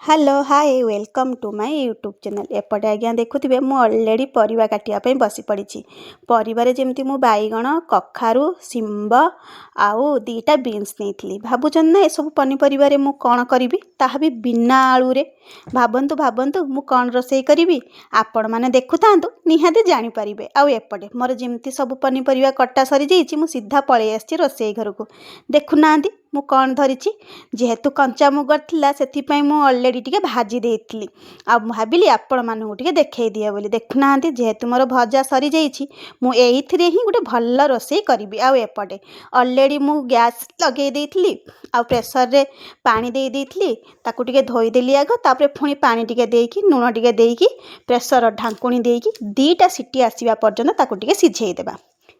Hello hi welcome to my YouTube channel. एपटे आज्ञा देखुथिबे मु ऑलरेडी परिवा काटिया पई बसी पड़िछि। परिवारे जेमति मु बाईगण कखारु सिंब आउ दीटा बीन्स नेइथिली। भाबुचन ना ए सब पनिपरिवारे मु कोन करिवि ताहा भी बिना आलू रे। भाबंतु भाबंतु मु कोन रोसई करिवि आपण माने देखुथांतु निहाते जानि परिबे। आउ एपटे मोर जेमति सब पनिपरिवा कट्टा सरी जाइछि मु सीधा पळै आछि रोसई घर को। देखुनांती मु कौन धरिछि जेहेतु कंचा मुगर थिला सेथि पई मु ऑलरेडी टिके भाजी देइथिली। आ भाबिली आपण मानू टिके देखै दिया बोली। देखुनांती जेहेतु मोर भजा सरी जाइछि मु एइथिरे ही गुटे भल्ल रोसई करिवि। आ एपटे ऑलरेडी मु गैस लगे देइथिली आ प्रेशर रे पानी दे देइथिली। ताकू टिके धोई देली आगो तापरे फुणी पानी टिके देइकी नून टिके देइकी प्रेशर ढांकुणी देइकी दीटा सिटी आसीबा पर्यंत ताकू टिके सिझेई देबा।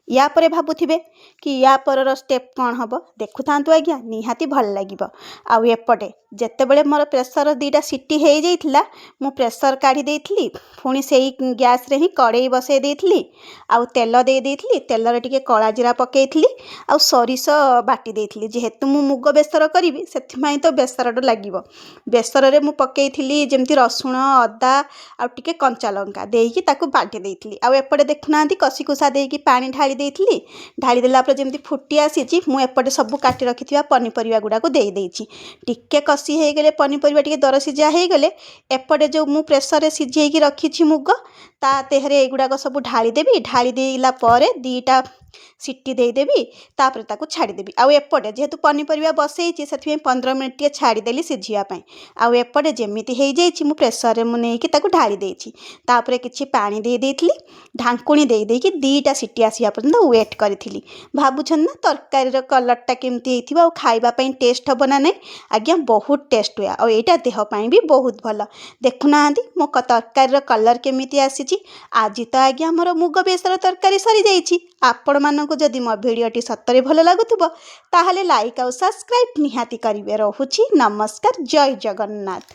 या परे भाबुथिबे कि या परर स्टेप कौन हम देखुथांतु आज्ञा निहाती भल लागिबो। आउ एपटे जेतेबेले मोर प्रेशर दीटा सिटी हो जाइथिला मु प्रेशर काढ़ी देइथिली। पुणी सेई गैस रे ही कड़ाई बसई देइथिली आउ तेल दे देइथिली। तेल रे टिके कला जीरा पकेइथिली आउ सरिष बाटी देइथिली। जेहेतु मु मुग बेसर करिवि सेथिमाई तो बेसरड लागिबो। बेसर रे मु पकेइथिली जेमति रसुण अदा आउ टिके कंचा लंका देइकी ताकू बाटी देइथिली। आउ एपटे देखुनांती कसी कुसा देइकी पानी ढाली देइथिली। ढाली देला पर जेमति फुटी आसीची मु एपटे सब काटी रखिथिबा पनिपरिवा गुडा को देई देइछि। टिके कसी हे गेले पनिपरिवा टिके दर सिझा हे गेले एपटे जो मु प्रेशर रे सिझेइकी रखिछि मुग ता तेहरे एगुडा को सब ढाली देबी। ढाली देला परे दीटा सिटी दे देबी तापर ताकू छाड़ी देबी। आउ एपटे जेहेतु पनिपरिवा बसैछि सेथि 15 मिनिट टिके छाड़ी देली सिझिया पई। आउ एपटे जेमिति हे जाइछि मु प्रेशर रे मु नेकी ताकू ढाली देइछि। तापरे किछि पानी दे देइथिली ढांकुणी दे देइकी दीटा सिटी आसीया पर्यंत वेट करिथिली। भाबुछन ना तरकारी रो कलर टा केमति हेथिबा आउ खाइबा पई टेस्ट हबो ना नै आज्ञा बहुत टेस्ट हुआ। आउ एटा देह पई भी बहुत भल। देखुनांती मो तरकारी रो कलर केमिति आसीछि। आज तो आज्ञा मोर मुग बेसर तरकारी सरी जाइछि। आपण मानकु जदि मो भिडियोटी सत्तरे भल लागुथुबो ताहाले लाइक आउ सब्सक्राइब निहाती करिवे। रहुछि नमस्कार जय जगन्नाथ।